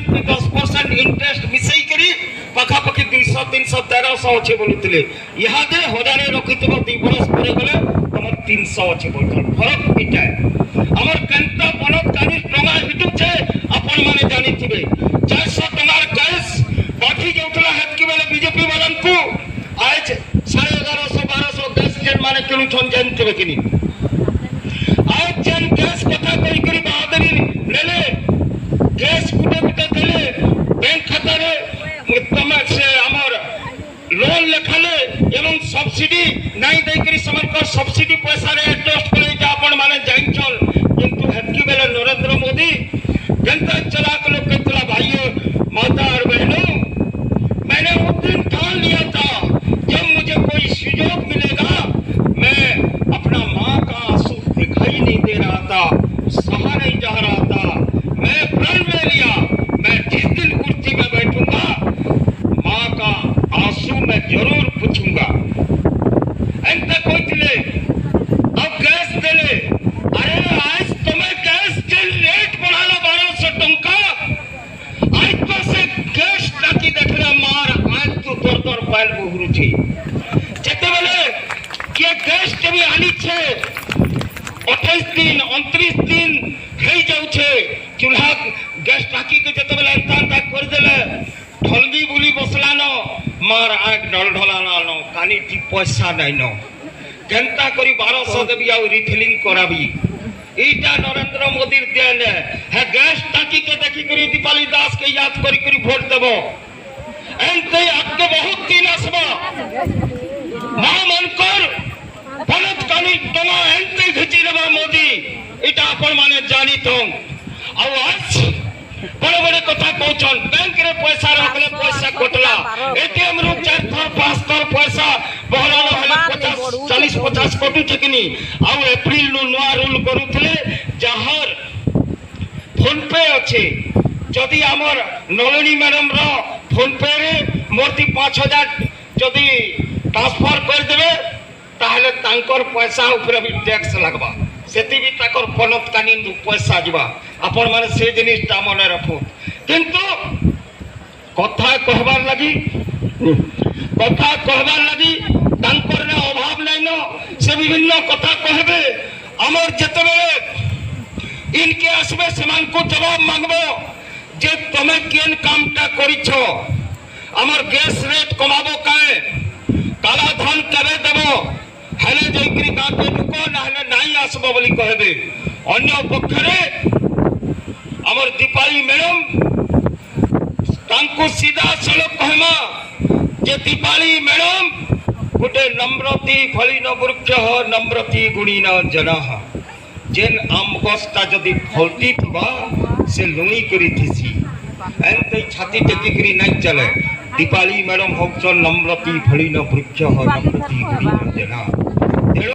10% interest मिसई करी पाखापाखि 200 300 1300 अच्छे बोलुले इहादे हजारे रखिथिबो 2 बरस परे गले तमर 300 अच्छे बोलथल फरक इटा हमर कंता बनत कानी टंगा हिटु छे अपन माने जानि थिबे 400 टंगार गैस बाठी जोतला हेतकी बेले बीजेपी वालन को आज 1150 1200 गैस जेन माने किनु छन जानि थिबे किनी आज जेन गैस कथा करी करी बहादुरी लेले गैस गुटे गुटे देले बैंक खाता रे तम से हमर लोन लेखाले एवं सब्सिडी नहीं दे करी समन को सब्सिडी पैसा रे एडजस्ट करे जा अपन माने जाइन चल किंतु हेतकी बेले नरेंद्र मोदी जनता चला के लोग कहतला भाइयों माता और बहनों मैंने उस दिन ठान लिया था जब मुझे कोई सुयोग मिलेगा मैं अपना मां का आंसू दिखाई नहीं दे रहा था सहा नहीं जा रहा था मैं प्रण में लिया मैं जिस दिन कुर्सी में बैठूंगा मां का आंसू मैं जरूर पूछूंगा अंत कोई दिले अब गैस दिले अरे आज तुम्हें गैस के रेट बढ़ाला 1200 टंका आज तो से गैस टाकी देखले मार आज तो तोर पाल बहुरु छी जेते बेले के गैस के भी आनी छे 28 दिन 29 दिन हेई जाउ छे चूल्हा गैस टाकी के जेते बेले अंता कर देले ढलगी बुली बसला न मार आग ढल ढलाना न कानी टी पैसा नहीं न केनता करी 1200 देबी आ रिफिलिंग कराबी एटा नरेंद्र मोदी देन है गैस टाकी के देखि करी दीपाली दास के याद करी करी वोट देबो एनते आगे बहुत दिन आसबा महामन कर बनत कानी तमा एनते घिची लेबा मोदी एटा अपन माने जानी तो आ आज बड़े बड़े कथा कहचन बैंक रे पैसा रखले पैसा कटला एटीएम रू 4 थर 5 थर पैसा बहरालो हले 50 40 50 कटु छकिनी आ एप्रिल नु नवा रूल करूथले जहर फोन पे अछि जदी हमर नलिनी मैडम रो फोन पे रे मोरती 5000 जदी ट्रांसफर कर देबे ताहले तांकर पैसा ऊपर भी टैक्स लगबा सेति भी ताकर पनत कानी पैसा जीवा अपन माने से जिनिसटा मने रखो किंतु कथा कहबार लगी तांकर ने अभाव नहीं न से विभिन्न कथा कहबे हमर जते बेले इनके आसबे समान को जवाब मांगबो जे तमे केन कामटा करिछो हमर गैस रेट कमाबो काए काला धन करे देबो हेले जैकरी गाके ढुको ना हेले नहीं आसबो बोली कहबे अन्य पक्षरे हमर दीपाली मैडम तांको सीधा सलक कहमा जे दीपाली मैडम गुटे नम्रती फलिन वृक्ष नम्रती गुणीन जनः जेन आम गस्ता जदी फलती थिबा से लुणी करी थिसी एनते छाती टेकी करी नहीं चले दीपाली मैडम होक्ष नम्रती फलिन वृक्ष नम्रती गुणीन जनः